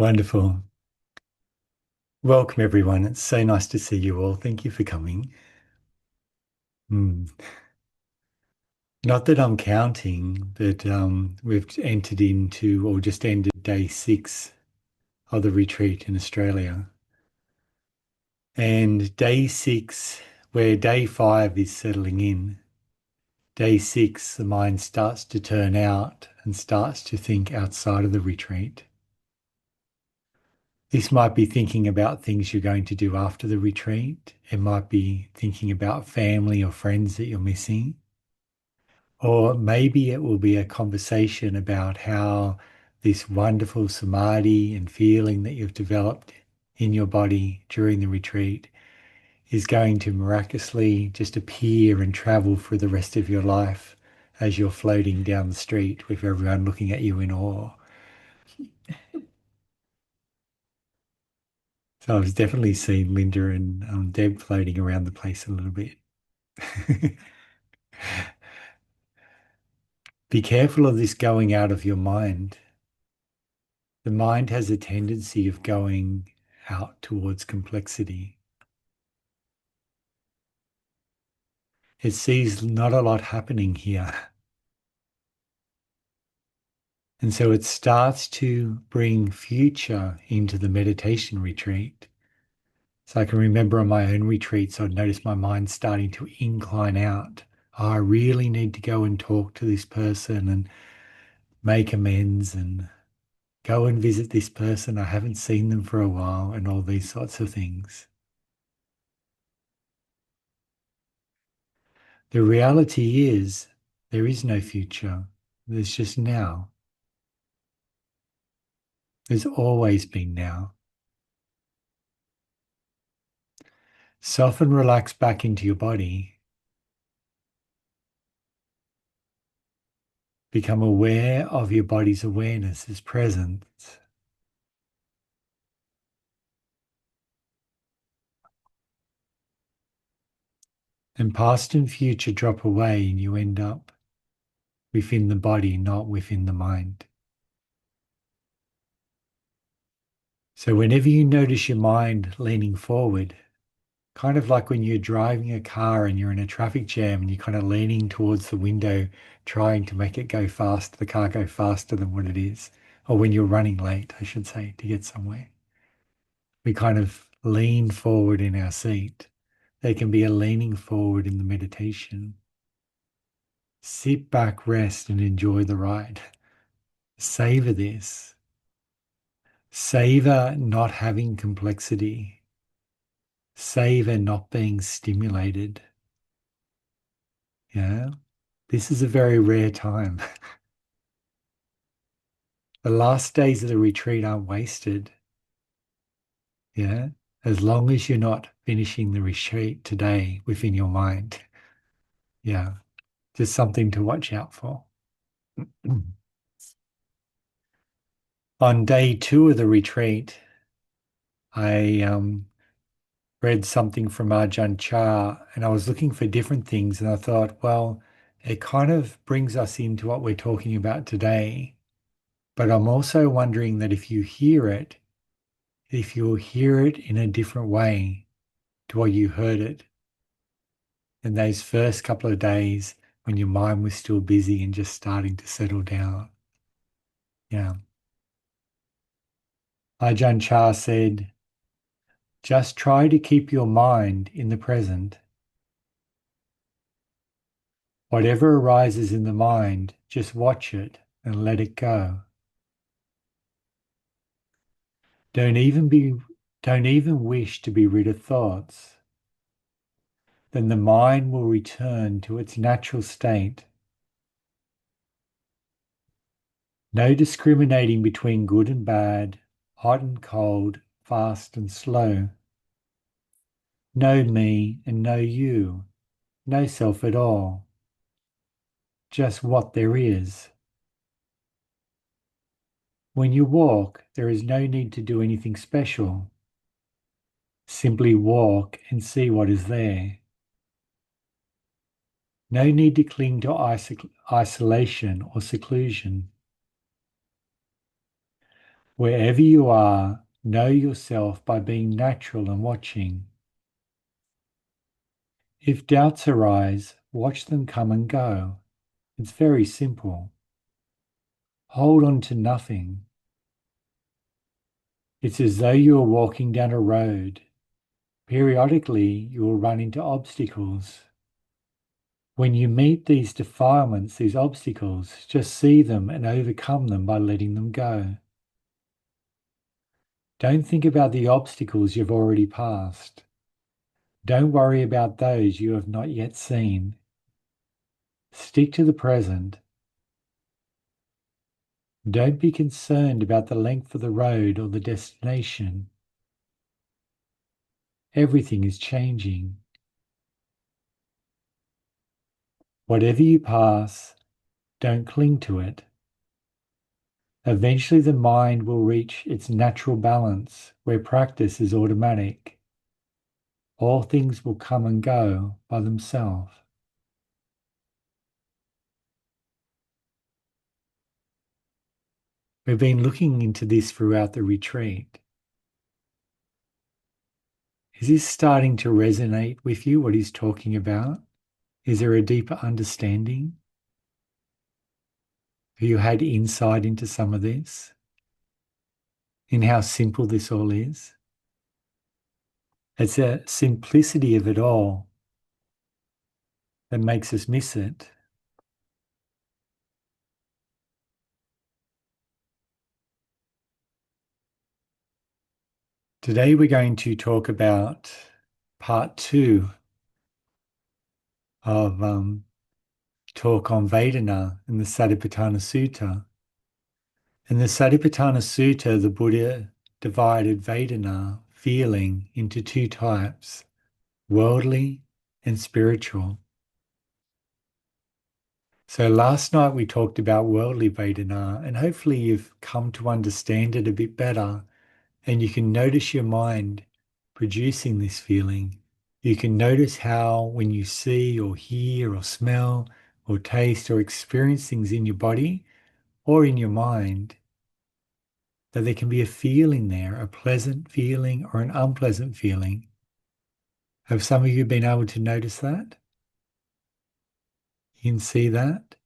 Wonderful. Welcome, everyone. It's so nice to see you all. Thank you for coming. Mm. Not that I'm counting, but we've entered into or just ended day 6 of the retreat in Australia. And day 6, where day 5 is settling in, day 6, the mind starts to turn out and starts to think outside of the retreat. This might be thinking about things you're going to do after the retreat. It might be thinking about family or friends that you're missing. Or maybe it will be a conversation about how this wonderful samadhi and feeling that you've developed in your body during the retreat is going to miraculously just appear and travel for the rest of your life as you're floating down the street with everyone looking at you in awe. So I've definitely seen Linda and Deb floating around the place a little bit. Be careful of this going out of your mind. The mind has a tendency of going out towards complexity. It sees not a lot happening here. And so it starts to bring future into the meditation retreat. So I can remember on my own retreats, I'd notice my mind starting to incline out. Oh, I really need to go and talk to this person and make amends and go and visit this person. I haven't seen them for a while and all these sorts of things. The reality is there is no future. There's just now. There's always been now. Soften, relax back into your body. Become aware of your body's awareness as presence. And past and future drop away and you end up within the body, not within the mind. So whenever you notice your mind leaning forward, kind of like when you're driving a car and you're in a traffic jam and you're kind of leaning towards the window, trying to make it go fast, the car go faster than what it is. Or when you're running late, I should say, to get somewhere. We kind of lean forward in our seat. There can be a leaning forward in the meditation. Sit back, rest, and enjoy the ride. Savor this. Savor not having complexity. Savor not being stimulated. Yeah. This is a very rare time. The last days of the retreat aren't wasted. Yeah. As long as you're not finishing the retreat today within your mind. Yeah. Just something to watch out for. On day 2 of the retreat, I read something from Ajahn Chah and I was looking for different things. And I thought, well, it kind of brings us into what we're talking about today. But I'm also wondering that if you'll hear it in a different way to what you heard it in those first couple of days when your mind was still busy and just starting to settle down. Yeah. Ajahn Chah said, just try to keep your mind in the present. Whatever arises in the mind, just watch it and let it go. Don't even be, don't even wish to be rid of thoughts. Then the mind will return to its natural state. No discriminating between good and bad, hot and cold, fast and slow. No me and no you, no self at all. Just what there is. When you walk, there is no need to do anything special. Simply walk and see what is there. No need to cling to isolation or seclusion. Wherever you are, know yourself by being natural and watching. If doubts arise, watch them come and go. It's very simple. Hold on to nothing. It's as though you are walking down a road. Periodically, you will run into obstacles. When you meet these defilements, these obstacles, just see them and overcome them by letting them go. Don't think about the obstacles you've already passed. Don't worry about those you have not yet seen. Stick to the present. Don't be concerned about the length of the road or the destination. Everything is changing. Whatever you pass, don't cling to it. Eventually, the mind will reach its natural balance where practice is automatic. All things will come and go by themselves. We've been looking into this throughout the retreat. Is this starting to resonate with you, what he's talking about? Is there a deeper understanding? Have you had insight into some of this? In how simple this all is? It's a simplicity of it all that makes us miss it. Today we're going to talk about part 2 of talk on Vedana in the Satipatthana Sutta. In the Satipatthana Sutta, the Buddha divided Vedana, feeling, into two types, worldly and spiritual. So last night we talked about worldly Vedana, and hopefully you've come to understand it a bit better, and you can notice your mind producing this feeling. You can notice how when you see or hear or smell or taste or experience things in your body or in your mind, that there can be a feeling there, a pleasant feeling or an unpleasant feeling. Have some of you been able to notice that? You can see that?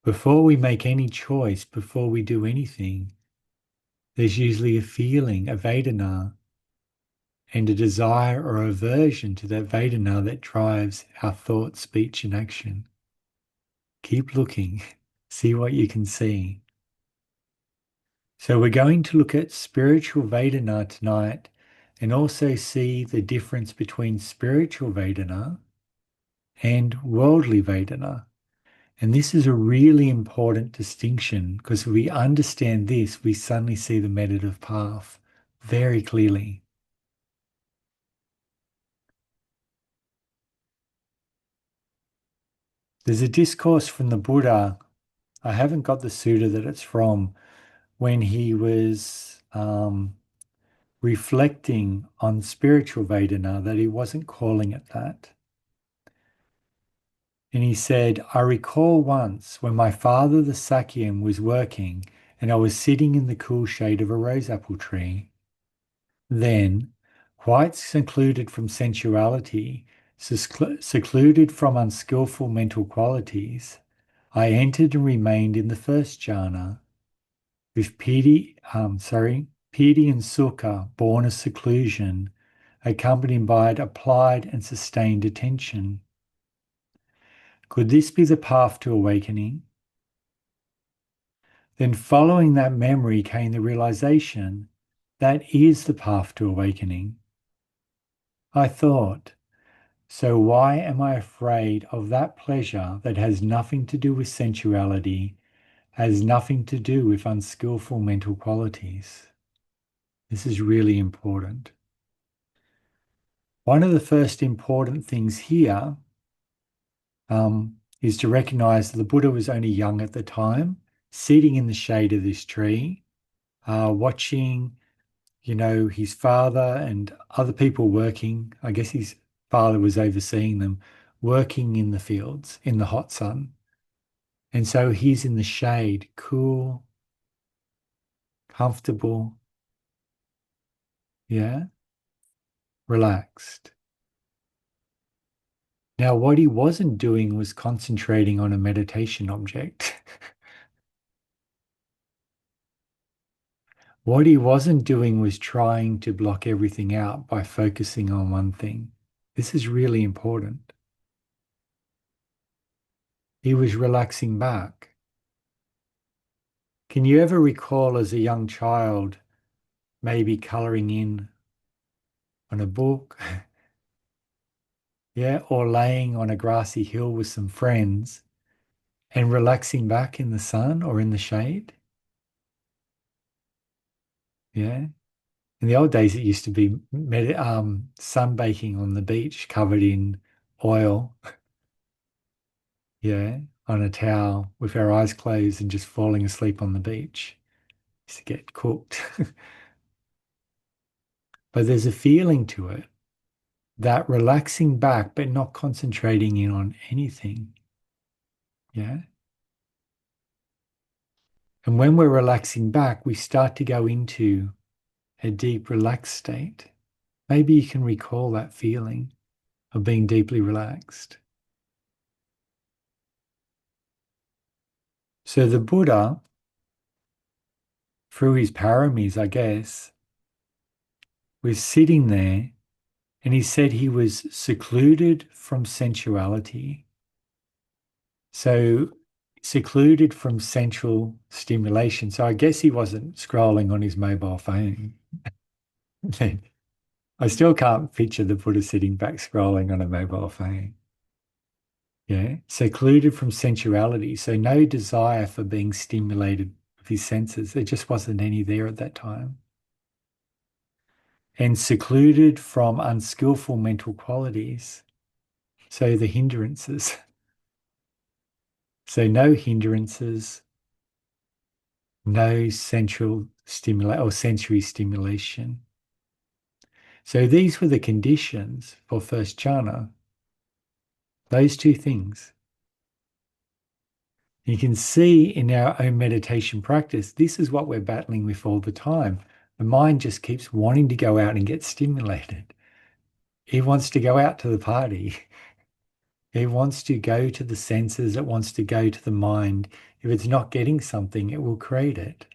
Before we make any choice, before we do anything, there's usually a feeling, a Vedana, and a desire or aversion to that Vedana that drives our thought, speech, and action. Keep looking, see what you can see. So we're going to look at spiritual Vedana tonight and also see the difference between spiritual Vedana and worldly Vedana. And this is a really important distinction because if we understand this, we suddenly see the meditative path very clearly. There's a discourse from the Buddha. I haven't got the sutta that it's from, when he was reflecting on spiritual Vedana, that he wasn't calling it that. And he said, I recall once when my father, the Sakyam, was working and I was sitting in the cool shade of a rose apple tree. Then, quite secluded from sensuality, secluded from unskillful mental qualities, I entered and remained in the first jhana, with piti and sukha born of seclusion, accompanied by applied and sustained attention. Could this be the path to awakening? Then following that memory came the realization that is the path to awakening. I thought, so why am I afraid of that pleasure that has nothing to do with sensuality, has nothing to do with unskillful mental qualities? This is really important. One of the first important things here is to recognize that the Buddha was only young at the time, sitting in the shade of this tree, watching, his father and other people working. I guess his father was overseeing them, working in the fields in the hot sun. And so he's in the shade, cool, comfortable, yeah, relaxed. Now, what he wasn't doing was concentrating on a meditation object. What he wasn't doing was trying to block everything out by focusing on one thing. This is really important. He was relaxing back. Can you ever recall as a young child maybe coloring in on a book, yeah, or laying on a grassy hill with some friends and relaxing back in the sun or in the shade? Yeah. In the old days, it used to be sunbaking on the beach covered in oil, yeah, on a towel with our eyes closed and just falling asleep on the beach. Used to get cooked. But there's a feeling to it that relaxing back, but not concentrating in on anything. Yeah. And when we're relaxing back, we start to go into a deep relaxed state. Maybe you can recall that feeling of being deeply relaxed. So the Buddha, through his paramis, I guess, was sitting there and he said he was secluded from sensuality. So secluded from sensual stimulation. So I guess he wasn't scrolling on his mobile phone. I still can't picture the Buddha sitting back scrolling on a mobile phone. Yeah. Secluded from sensuality. So no desire for being stimulated with his senses. There just wasn't any there at that time. And secluded from unskillful mental qualities. So the hindrances. So no hindrances, no sensual stimulate or sensory stimulation. So these were the conditions for first jhana. Those two things. You can see in our own meditation practice, this is what we're battling with all the time. The mind just keeps wanting to go out and get stimulated. It wants to go out to the party. It wants to go to the senses. It wants to go to the mind. If it's not getting something, it will create it.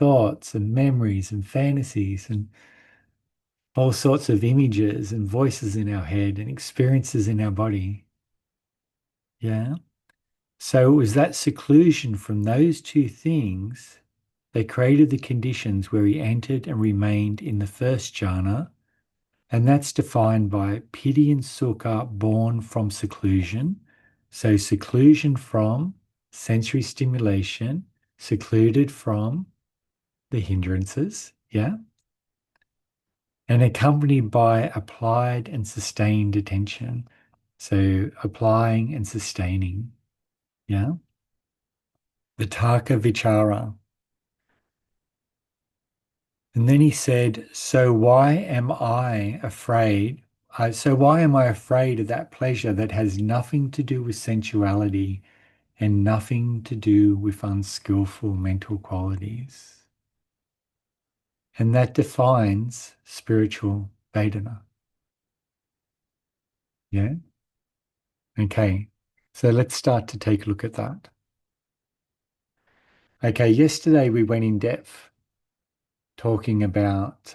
Thoughts and memories and fantasies and all sorts of images and voices in our head and experiences in our body. Yeah. So it was that seclusion from those two things that created the conditions where he entered and remained in the first jhana. And that's defined by piti and sukha born from seclusion. So seclusion from sensory stimulation, secluded from the hindrances. Yeah. And accompanied by applied and sustained attention. So applying and sustaining. Yeah. Vitaka vichara. And then he said, so why am I afraid? So why am I afraid of that pleasure that has nothing to do with sensuality and nothing to do with unskillful mental qualities? And that defines spiritual Vedana. Yeah. Okay. So let's start to take a look at that. Okay. Yesterday we went in depth talking about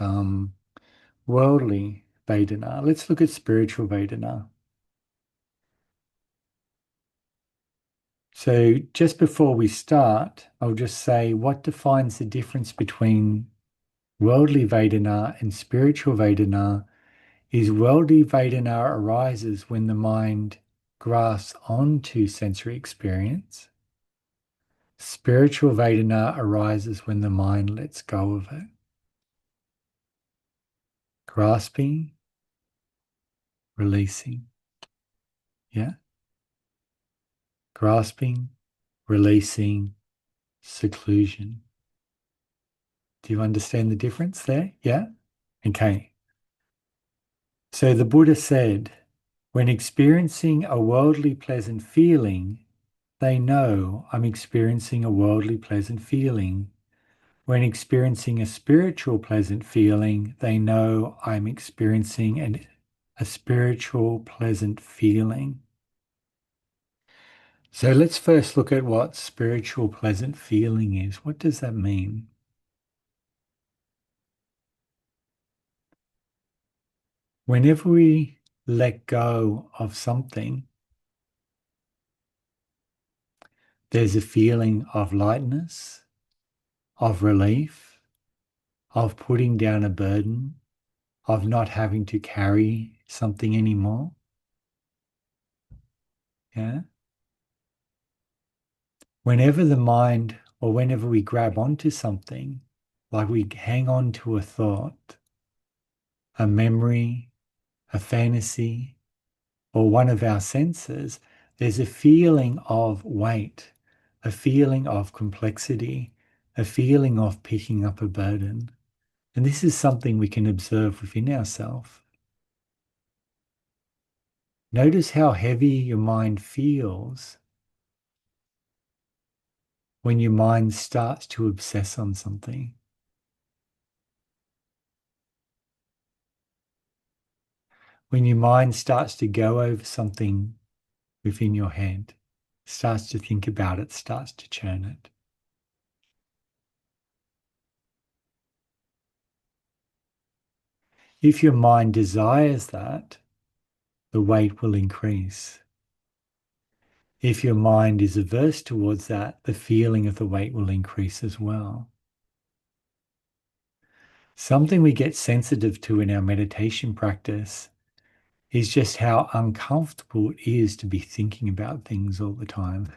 worldly Vedana. Let's look at spiritual Vedana. So just before we start, I'll just say what defines the difference between worldly Vedana and spiritual Vedana is worldly Vedana arises when the mind grasps onto sensory experience. Spiritual Vedana arises when the mind lets go of it. Grasping, releasing. Yeah. Grasping, releasing, seclusion. Do you understand the difference there? Yeah? Okay. So the Buddha said, when experiencing a worldly pleasant feeling, they know I'm experiencing a worldly pleasant feeling. When experiencing a spiritual pleasant feeling, they know I'm experiencing a spiritual pleasant feeling. So let's first look at what spiritual pleasant feeling is. What does that mean? Whenever we let go of something, there's a feeling of lightness, of relief, of putting down a burden, of not having to carry something anymore. Yeah. Whenever the mind or whenever we grab onto something, like we hang on to a thought, a memory, a fantasy, or one of our senses, there's a feeling of weight, a feeling of complexity, a feeling of picking up a burden. And this is something we can observe within ourselves. Notice how heavy your mind feels when your mind starts to obsess on something. When your mind starts to go over something within your head, starts to think about it, starts to churn it. If your mind desires that, the weight will increase. If your mind is averse towards that, the feeling of the weight will increase as well. Something we get sensitive to in our meditation practice is just how uncomfortable it is to be thinking about things all the time.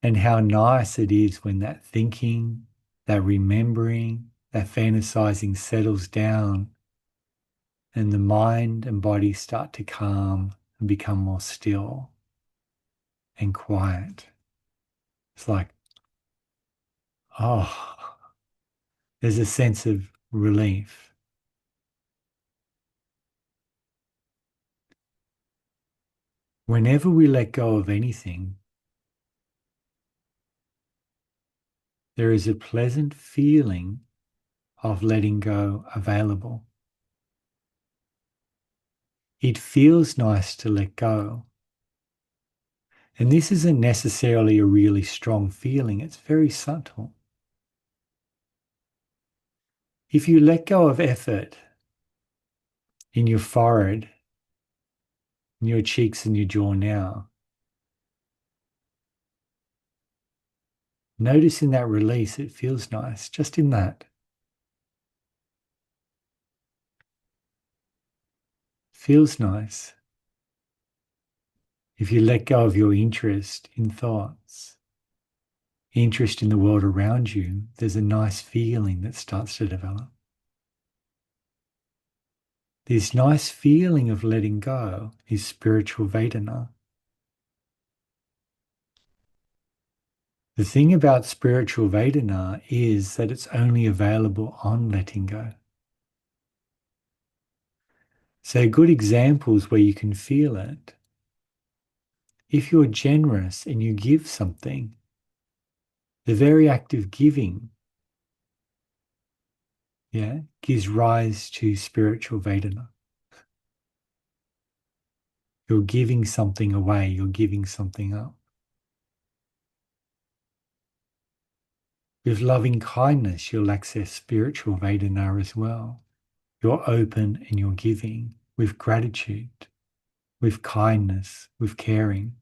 And how nice it is when that thinking, that remembering, that fantasizing settles down and the mind and body start to calm and become more still and quiet. It's like, oh, there's a sense of relief. Whenever we let go of anything, there is a pleasant feeling of letting go available. It feels nice to let go. And this isn't necessarily a really strong feeling, it's very subtle. If you let go of effort in your forehead, in your cheeks and your jaw now, notice in that release, it feels nice, just in that. Feels nice. If you let go of your interest in thoughts, interest in the world around you, there's a nice feeling that starts to develop. This nice feeling of letting go is spiritual Vedana. The thing about spiritual Vedana is that it's only available on letting go. So good examples where you can feel it. If you're generous and you give something, the very act of giving, gives rise to spiritual Vedana. You're giving something away, you're giving something up. With loving kindness, you'll access spiritual Vedana as well. You're open and you're giving with gratitude, with kindness, with caring.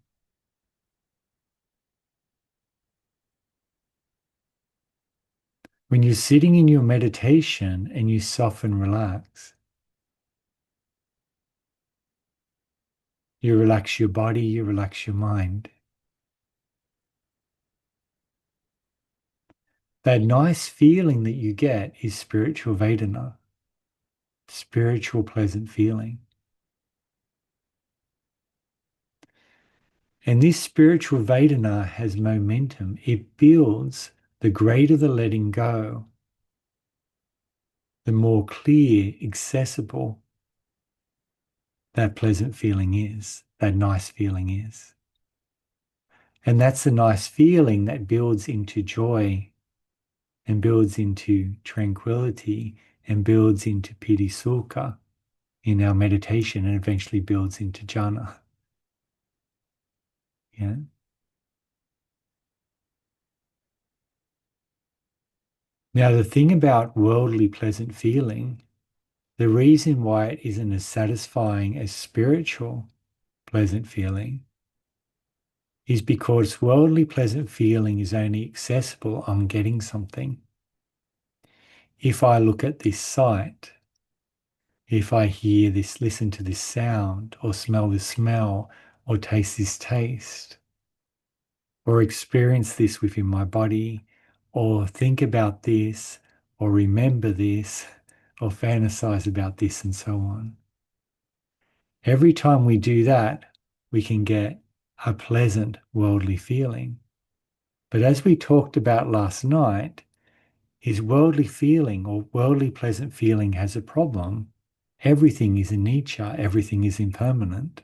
When you're sitting in your meditation and you soften, relax, you relax your body, you relax your mind. That nice feeling that you get is spiritual Vedana, spiritual pleasant feeling. And this spiritual Vedana has momentum. It builds. The greater the letting go, the more clear, accessible that pleasant feeling is, that nice feeling is. And that's the nice feeling that builds into joy and builds into tranquility and builds into piti sukha in our meditation and eventually builds into jhana. Yeah. Now, the thing about worldly pleasant feeling, the reason why it isn't as satisfying as spiritual pleasant feeling is because worldly pleasant feeling is only accessible on getting something. If I look at this sight, if I hear this, listen to this sound, or smell this smell, or taste this taste, or experience this within my body, or think about this, or remember this, or fantasize about this, and so on. Every time we do that, we can get a pleasant worldly feeling. But as we talked about last night, is worldly feeling or worldly pleasant feeling has a problem. Everything is anicca, everything is impermanent.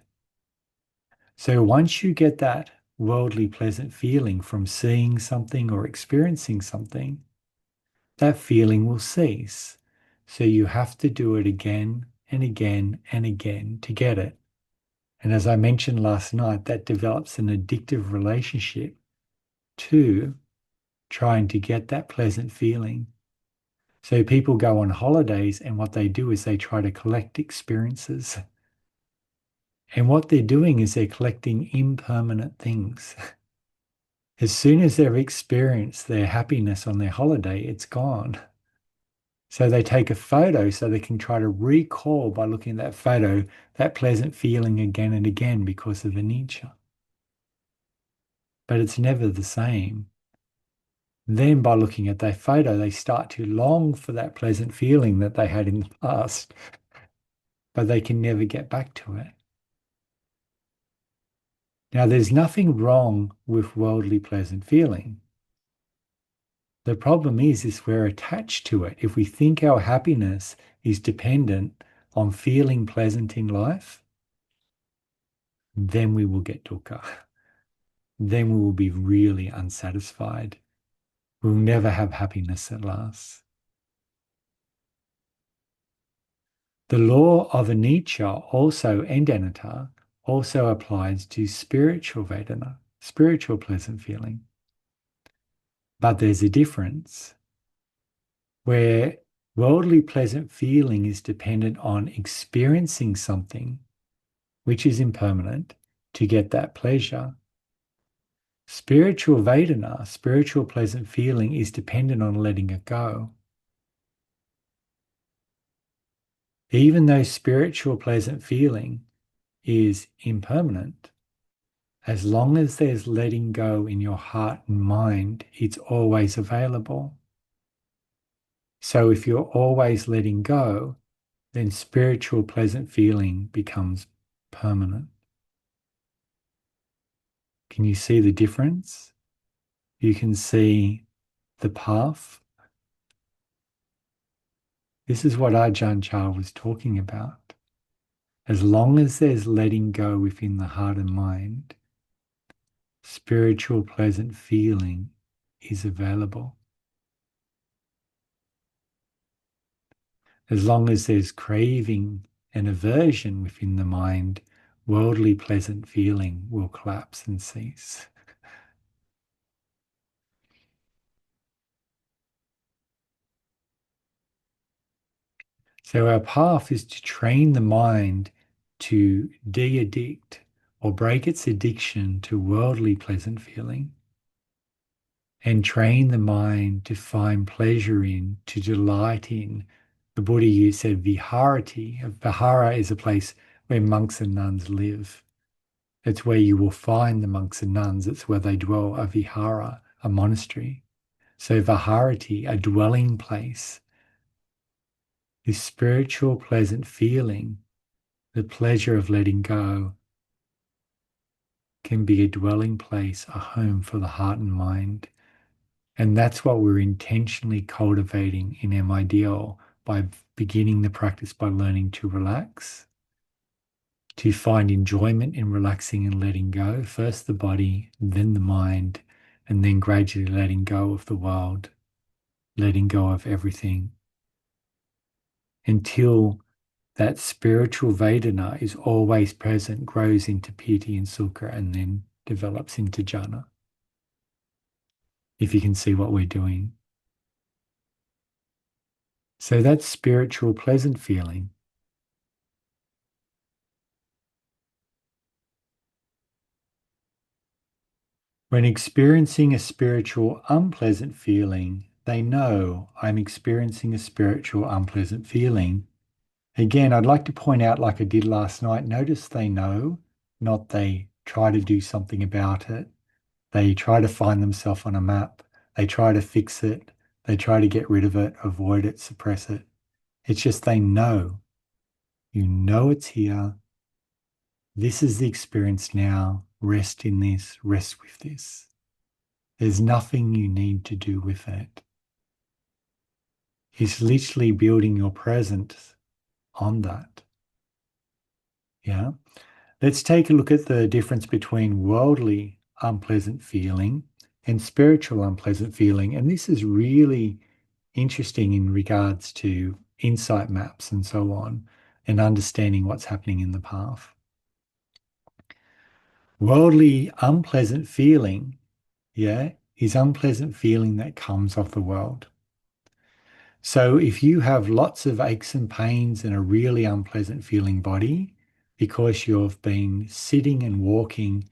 So once you get that worldly pleasant feeling from seeing something or experiencing something, that feeling will cease. So you have to do it again and again and again to get it. And as I mentioned last night, that develops an addictive relationship to trying to get that pleasant feeling. So people go on holidays and what they do is they try to collect experiences. And what they're doing is they're collecting impermanent things. As soon as they've experienced their happiness on their holiday, it's gone. So they take a photo so they can try to recall by looking at that photo that pleasant feeling again and again because of the nature. But it's never the same. Then by looking at that photo, they start to long for that pleasant feeling that they had in the past, but they can never get back to it. Now, there's nothing wrong with worldly pleasant feeling. The problem is we're attached to it. If we think our happiness is dependent on feeling pleasant in life, then we will get dukkha. Then we will be really unsatisfied. We'll never have happiness at last. The law of anicca also and anatta also applies to spiritual Vedana, spiritual pleasant feeling. But there's a difference where worldly pleasant feeling is dependent on experiencing something which is impermanent to get that pleasure. Spiritual Vedana, spiritual pleasant feeling, is dependent on letting it go. Even though spiritual pleasant feeling is impermanent, as long as there's letting go in your heart and mind, it's always available. So if you're always letting go, then spiritual pleasant feeling becomes permanent. Can you see the difference? You can see the path. This is what Ajahn Chah was talking about. As long as there's letting go within the heart and mind, spiritual pleasant feeling is available. As long as there's craving and aversion within the mind, worldly pleasant feeling will collapse and cease. So our path is to train the mind to de-addict or break its addiction to worldly pleasant feeling and train the mind to find pleasure in, to delight in. The Buddha you said viharati. Vihara is a place where monks and nuns live. It's where you will find the monks and nuns. It's where they dwell, a vihara, a monastery. So viharati, a dwelling place. This spiritual pleasant feeling, the pleasure of letting go, can be a dwelling place, a home for the heart and mind. And that's what we're intentionally cultivating in MIDL by beginning the practice by learning to relax, to find enjoyment in relaxing and letting go, first the body, then the mind, and then gradually letting go of the world. letting go of everything until that spiritual Vedana is always present, grows into piti and sukha, and then develops into jhana. If you can see what we're doing. So that's spiritual pleasant feeling. When experiencing a spiritual unpleasant feeling, they know I'm experiencing a spiritual unpleasant feeling. Again, I'd like to point out, like I did last night, notice they know, not they try to do something about it. They try to find themselves on a map. They try to fix it. They try to get rid of it, avoid it, suppress it. It's just they know. You know it's here. This is the experience now. Rest in this, rest with this. There's nothing you need to do with it. It's literally building your presence on that. Yeah. Let's take a look at the difference between worldly unpleasant feeling and spiritual unpleasant feeling. And this is really interesting in regards to insight maps and so on, and understanding what's happening in the path. Worldly unpleasant feeling, yeah, is unpleasant feeling that comes off the world. So if you have lots of aches and pains and a really unpleasant feeling body because you've been sitting and walking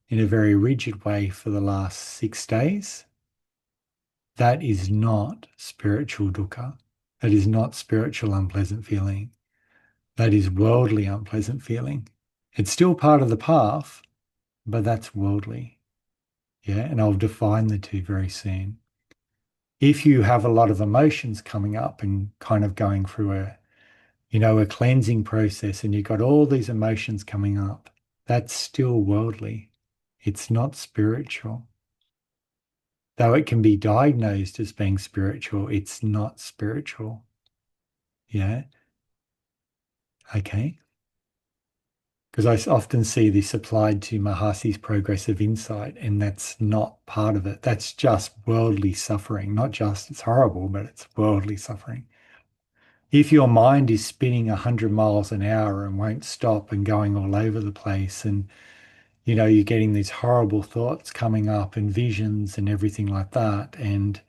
in a very rigid way for the last 6 days, that is not spiritual dukkha. That is not spiritual unpleasant feeling. That is worldly unpleasant feeling. It's still part of the path, but that's worldly. Yeah, and I'll define the two very soon. If you have a lot of emotions coming up and kind of going through a cleansing process and you've got all these emotions coming up, that's still worldly. It's not spiritual. Though it can be diagnosed as being spiritual, it's not spiritual. Yeah. Okay. Because I often see this applied to Mahasi's progressive insight, and that's not part of it. That's just worldly suffering. Not just, it's horrible, but it's worldly suffering. If your mind is spinning 100 miles an hour and won't stop and going all over the place, and you're getting these horrible thoughts coming up and visions and everything like that, and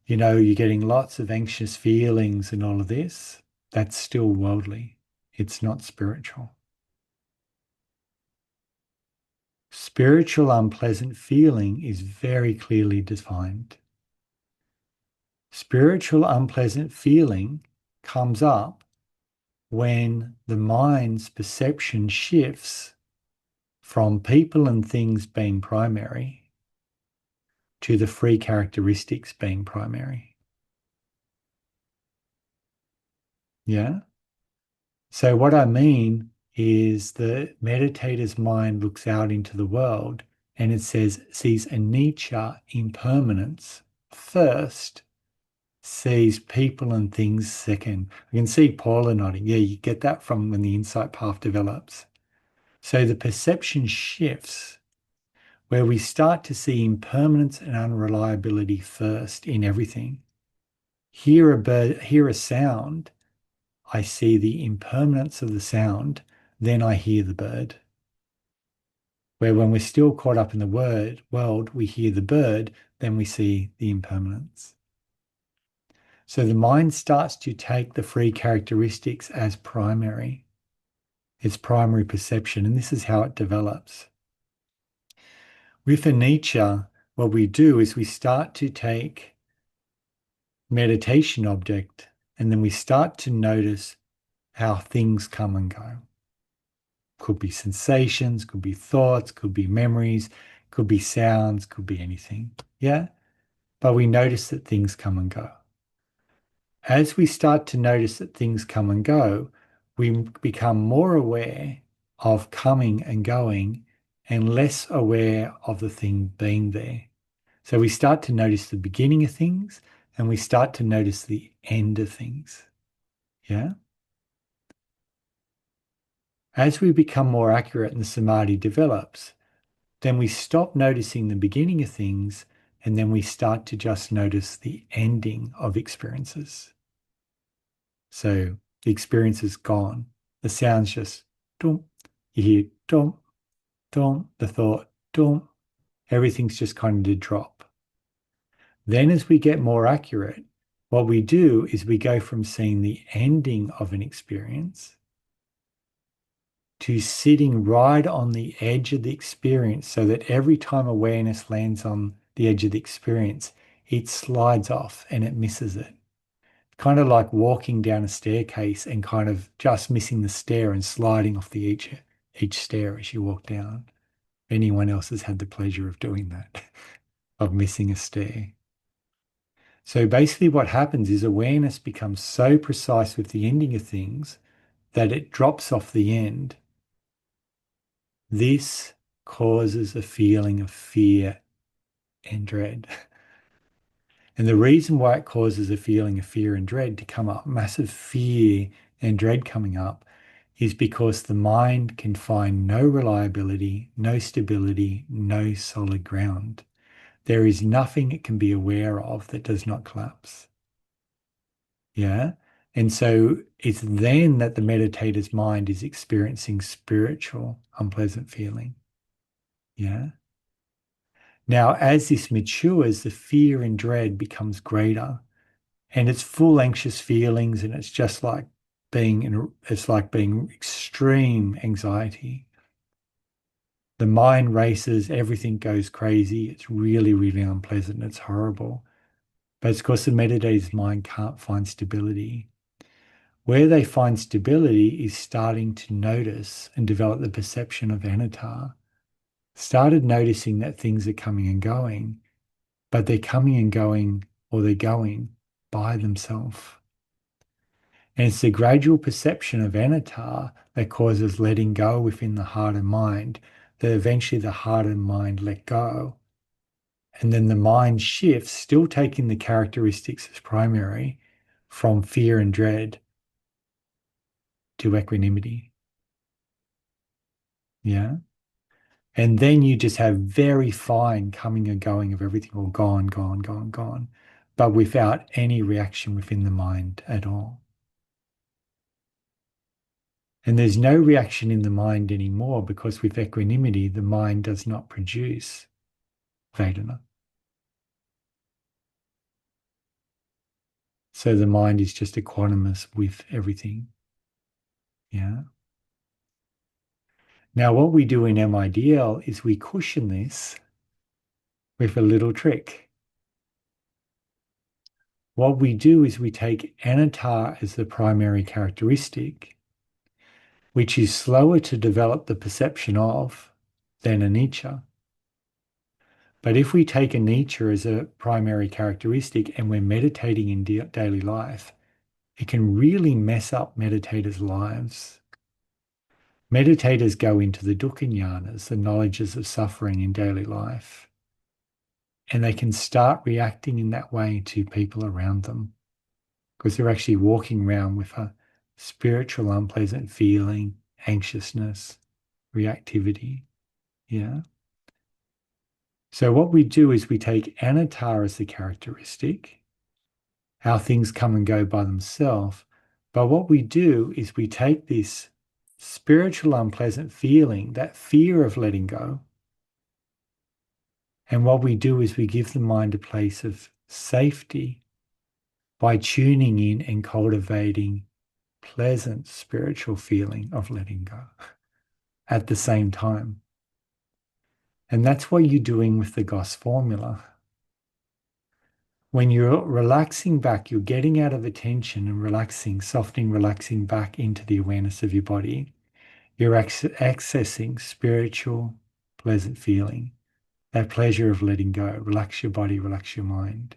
you're getting lots of anxious feelings and all of this, that's still worldly. It's not spiritual. Spiritual unpleasant feeling is very clearly defined. Spiritual unpleasant feeling comes up when the mind's perception shifts from people and things being primary to the free characteristics being primary. Yeah? So what I mean is the meditator's mind looks out into the world and it sees anicca, impermanence, first, sees people and things second. I can see Paula nodding. Yeah, you get that from when the insight path develops. So the perception shifts where we start to see impermanence and unreliability first in everything. Hear a sound, I see the impermanence of the sound, then I hear the bird. Where when we're still caught up in the world, we hear the bird, then we see the impermanence. So the mind starts to take the free characteristics as primary, its primary perception, and this is how it develops. With anicca, what we do is we start to take meditation object and then we start to notice how things come and go. Could be sensations, could be thoughts, could be memories, could be sounds, could be anything. Yeah? But we notice that things come and go. As we start to notice that things come and go, we become more aware of coming and going and less aware of the thing being there. So we start to notice the beginning of things and we start to notice the end of things. Yeah? As we become more accurate and the samadhi develops, then we stop noticing the beginning of things And then we start to just notice the ending of experiences. So the experience is gone. The sound's just dum. You hear dum, dum, the thought dum. Everything's just kind of drop. Then as we get more accurate, what we do is we go from seeing the ending of an experience to sitting right on the edge of the experience, so that every time awareness lands on the edge of the experience, it slides off and it misses it. Kind of like walking down a staircase and kind of just missing the stair and sliding off the each stair as you walk down. Anyone else has had the pleasure of doing that, of missing a stair. So basically what happens is awareness becomes so precise with the ending of things that it drops off the end. This causes a feeling of fear and dread. And the reason why it causes a feeling of fear and dread to come up, massive fear and dread coming up, is because the mind can find no reliability, no stability, no solid ground. There is nothing it can be aware of that does not collapse. Yeah. And so it's then that the meditator's mind is experiencing spiritual unpleasant feeling. Yeah. Now, as this matures, the fear and dread becomes greater, and it's full anxious feelings, and it's just like being extreme anxiety. The mind races, everything goes crazy. It's really, really unpleasant. It's horrible. But it's because the meditator's mind can't find stability. Where they find stability is starting to notice and develop the perception of anatta. Started noticing that things are coming and going, but they're coming and going, or they're going by themselves. And it's the gradual perception of anatta that causes letting go within the heart and mind, that eventually the heart and mind let go. And then the mind shifts, still taking the characteristics as primary, from fear and dread to equanimity. Yeah. And then you just have very fine coming and going of everything, all gone, gone, gone, gone, but without any reaction within the mind at all. And there's no reaction in the mind anymore, because with equanimity, the mind does not produce Vedana. So the mind is just equanimous with everything. Yeah. Now, what we do in MIDL is we cushion this with a little trick. What we do is we take anatta as the primary characteristic, which is slower to develop the perception of than anicca. But if we take anicca as a primary characteristic and we're meditating in daily life, it can really mess up meditators' lives. Meditators go into the dukkha jnanas, the knowledges of suffering in daily life, and they can start reacting in that way to people around them, because they're actually walking around with a spiritual unpleasant feeling, anxiousness, reactivity. Yeah. So what we do is we take anatta as the characteristic, how things come and go by themselves. But what we do is we take this spiritual unpleasant feeling, that fear of letting go, and what we do is we give the mind a place of safety by tuning in and cultivating pleasant spiritual feeling of letting go at the same time. And that's what you're doing with the GOS formula. When you're relaxing back, you're getting out of attention and relaxing, softening, relaxing back into the awareness of your body. You're accessing spiritual, pleasant feeling, that pleasure of letting go. Relax your body, relax your mind.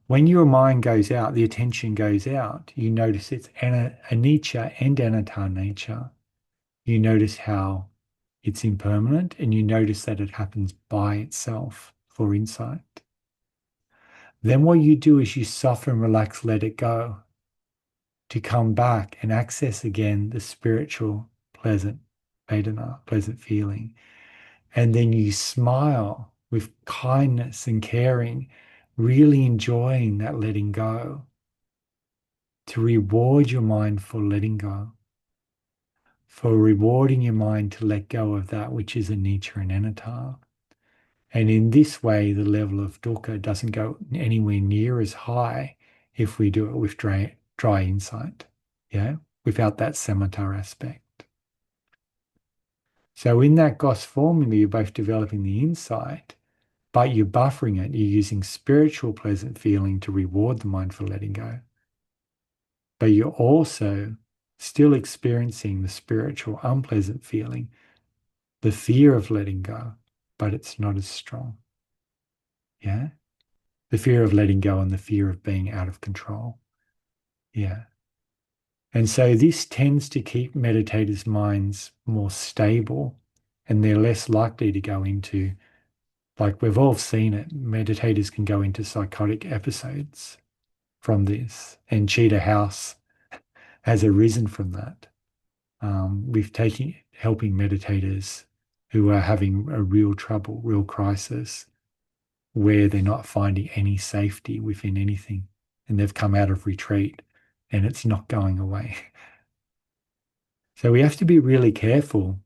When your mind goes out, the attention goes out, you notice it's anicca and anatta nature. You notice how it's impermanent, and you notice that it happens by itself for insight. Then what you do is you soften, relax, let it go, to come back and access again the spiritual, pleasant Vedana, pleasant feeling. And then you smile with kindness and caring, really enjoying that letting go, to reward your mind for letting go, for rewarding your mind to let go of that which is anicca and anatta. And in this way, the level of dukkha doesn't go anywhere near as high if we do it with dry insight, yeah, without that samatha aspect. So in that GOS formula, you're both developing the insight, but you're buffering it. You're using spiritual pleasant feeling to reward the mind for letting go. But you're also still experiencing the spiritual unpleasant feeling, the fear of letting go, but it's not as strong. Yeah? The fear of letting go and the fear of being out of control. Yeah. And so this tends to keep meditators' minds more stable, and they're less likely to go into, like we've all seen it, meditators can go into psychotic episodes from this. And Cheetah House has arisen from that. We've taken helping meditators who are having a real trouble, real crisis, where they're not finding any safety within anything. And they've come out of retreat and it's not going away. So we have to be really careful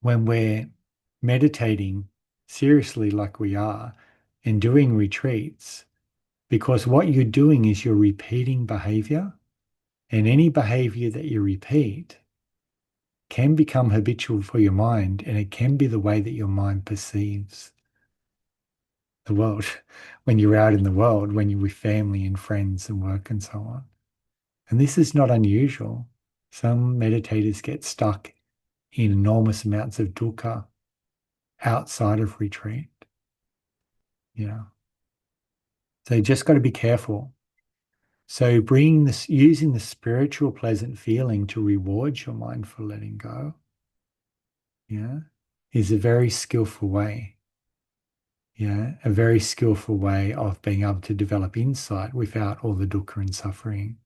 when we're meditating seriously, like we are, and doing retreats, because what you're doing is you're repeating behavior, and any behavior that you repeat can become habitual for your mind, and it can be the way that your mind perceives the world when you're out in the world, when you're with family and friends and work and so on. And this is not unusual. Some meditators get stuck in enormous amounts of dukkha outside of retreat. You know, so you just got to be careful. So bringing this, using the spiritual pleasant feeling to reward your mind for letting go, yeah, is a very skillful way. Yeah, a very skillful way of being able to develop insight without all the dukkha and suffering.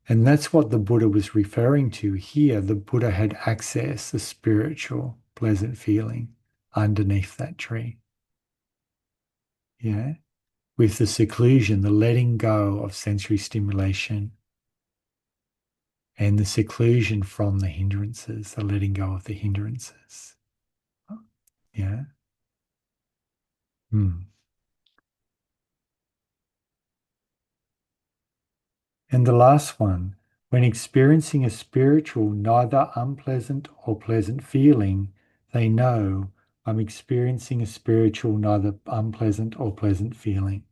And that's what the Buddha was referring to here. The Buddha had access, the spiritual pleasant feeling underneath that tree. Yeah, with the seclusion, the letting go of sensory stimulation, and the seclusion from the hindrances, the letting go of the hindrances. Yeah. Mm. And the last one, when experiencing a spiritual, neither unpleasant or pleasant feeling, they know I'm experiencing a spiritual, neither unpleasant or pleasant feeling.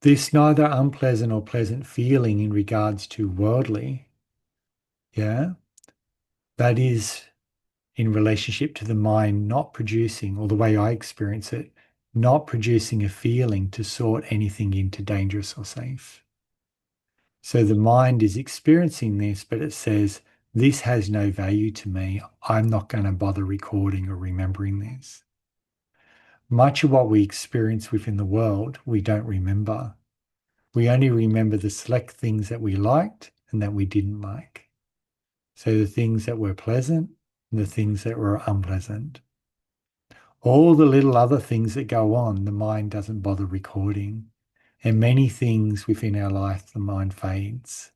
This neither unpleasant or pleasant feeling in regards to worldly, yeah, that is in relationship to the mind not producing, or the way I experience it, not producing a feeling to sort anything into dangerous or safe. So the mind is experiencing this, but it says, this has no value to me. I'm not going to bother recording or remembering this. Much of what we experience within the world, we don't remember. We only remember the select things that we liked and that we didn't like. So the things that were pleasant and the things that were unpleasant. All the little other things that go on, the mind doesn't bother recording. And many things within our life, the mind fades.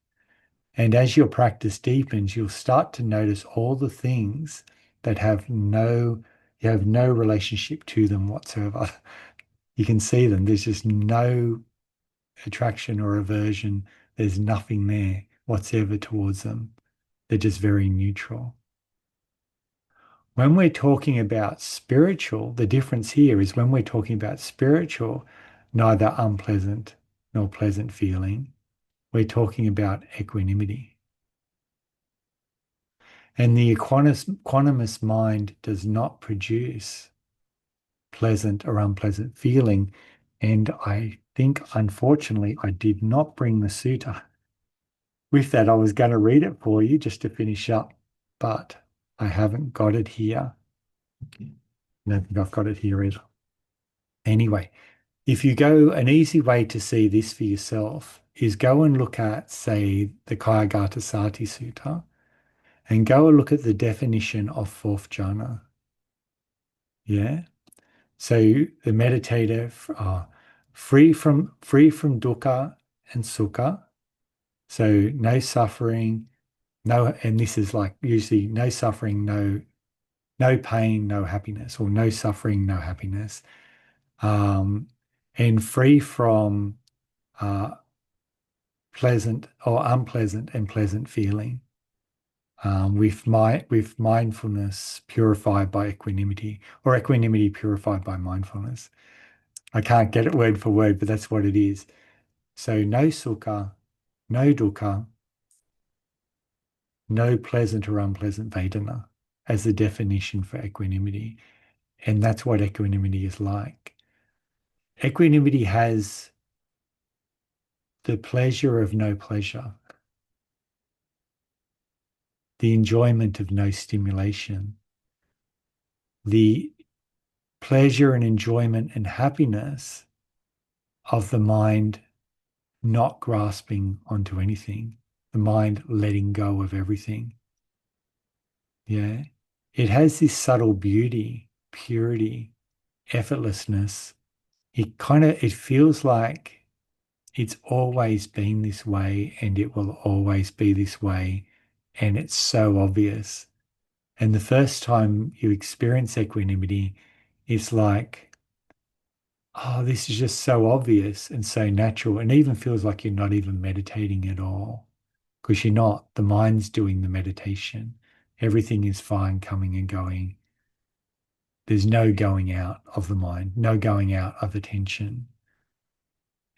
And as your practice deepens, you'll start to notice all the things that you have no relationship to them whatsoever. You can see them. There's just no attraction or aversion. There's nothing there whatsoever towards them. They're just very neutral. When we're talking about spiritual, the difference here is when we're talking about spiritual, neither unpleasant nor pleasant feeling, we're talking about equanimity. And the equanimous mind does not produce pleasant or unpleasant feeling. And I think, unfortunately, I did not bring the sutta. With that, I was going to read it for you just to finish up, but I haven't got it here. I don't think I've got it here either. Anyway, if you go, an easy way to see this for yourself is go and look at, say, the Kayagata Sati Sutta, And go and look at the definition of fourth jhana. Yeah. So the meditator, free from dukkha and sukha. So no suffering, no, and this is like usually no suffering, no pain, no happiness, or no suffering, no happiness. And free from uh, pleasant or unpleasant and pleasant feeling. With mindfulness purified by equanimity, or equanimity purified by mindfulness. I can't get it word for word, but that's what it is. So no sukha, no dukkha, no pleasant or unpleasant Vedana as the definition for equanimity. And that's what equanimity is like. Equanimity has the pleasure of no pleasure, the enjoyment of no stimulation, the pleasure and enjoyment and happiness of the mind not grasping onto anything, the mind letting go of everything. Yeah. It has this subtle beauty, purity, effortlessness. It feels like it's always been this way and it will always be this way. And it's so obvious. And the first time you experience equanimity, it's like, oh, this is just so obvious and so natural. And even feels like you're not even meditating at all because you're not. The mind's doing the meditation. Everything is fine coming and going. There's no going out of the mind, no going out of attention.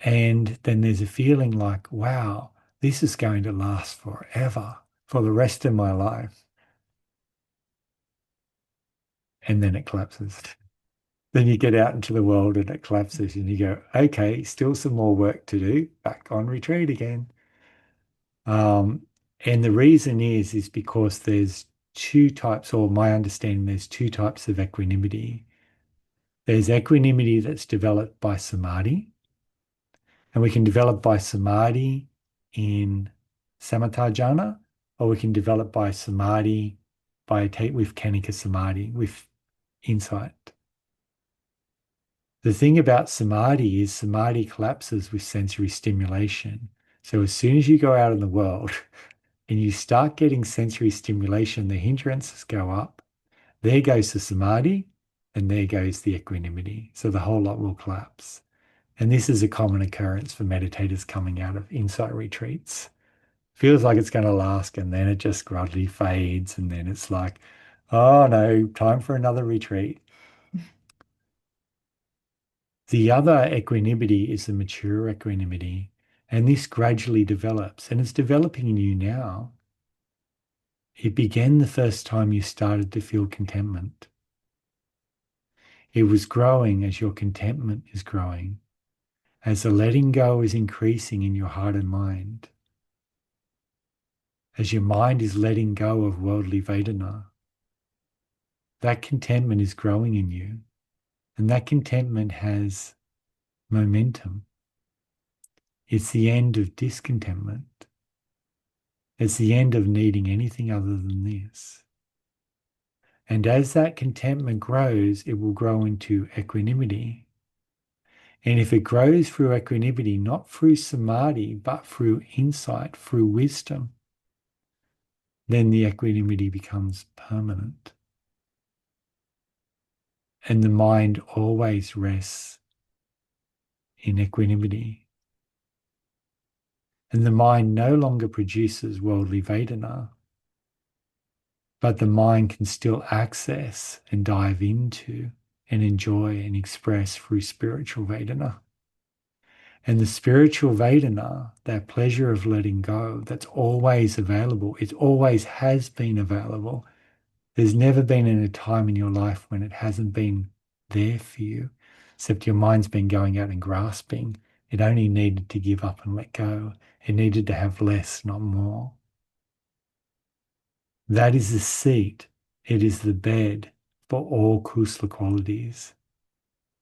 And then there's a feeling like, wow, this is going to last forever, for the rest of my life. And then it collapses. Then you get out into the world and it collapses, and you go, okay, still some more work to do, back on retreat again. Um, and the reason is because there's two types, or my understanding, there's two types of equanimity. There's equanimity that's developed by samadhi, and we can develop by samadhi in samatha jhana, or we can develop by samadhi with kanika samadhi, with insight. The thing about samadhi is samadhi collapses with sensory stimulation. So as soon as you go out in the world and you start getting sensory stimulation, the hindrances go up. There goes the samadhi, and there goes the equanimity. So the whole lot will collapse. And this is a common occurrence for meditators coming out of insight retreats. Feels like it's going to last, and then it just gradually fades, and then it's like, oh no, time for another retreat. The other equanimity is the mature equanimity, and this gradually develops, and it's developing in you now. It began the first time you started to feel contentment. It was growing as your contentment is growing, as the letting go is increasing in your heart and mind, as your mind is letting go of worldly Vedana. That contentment is growing in you, and that contentment has momentum. It's the end of discontentment. It's the end of needing anything other than this. And as that contentment grows, it will grow into equanimity. And if it grows through equanimity, not through samadhi, but through insight, through wisdom, then the equanimity becomes permanent. And the mind always rests in equanimity. And the mind no longer produces worldly Vedana, but the mind can still access and dive into and enjoy and express through spiritual Vedana. And the spiritual Vedana, that pleasure of letting go, that's always available. It always has been available. There's never been in a time in your life when it hasn't been there for you, except your mind's been going out and grasping. It only needed to give up and let go. It needed to have less, not more. That is the seat. It is the bed for all kusala qualities.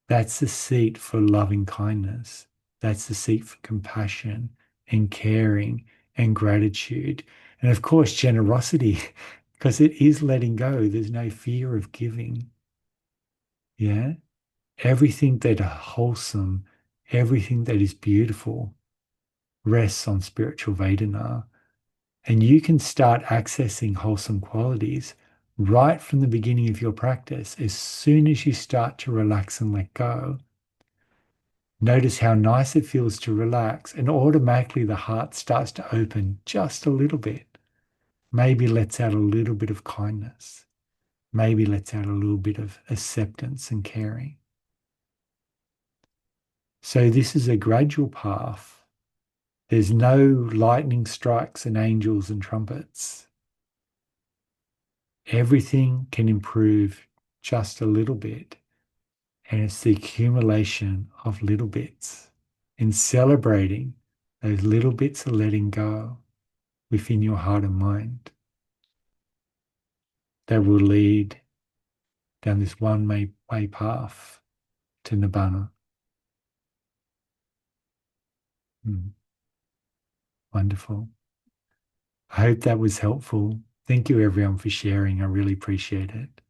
That's the seat for loving kindness. That's the seat for compassion and caring and gratitude. And of course, generosity, because it is letting go. There's no fear of giving. Yeah. Everything that is wholesome, everything that is beautiful rests on spiritual Vedana. And you can start accessing wholesome qualities right from the beginning of your practice. As soon as you start to relax and let go, notice how nice it feels to relax, and automatically the heart starts to open just a little bit. Maybe lets out a little bit of kindness. Maybe lets out a little bit of acceptance and caring. So this is a gradual path. There's no lightning strikes and angels and trumpets. Everything can improve just a little bit. And it's the accumulation of little bits and celebrating those little bits of letting go within your heart and mind that will lead down this way path to Nibbana. Wonderful. I hope that was helpful. Thank you, everyone, for sharing. I really appreciate it.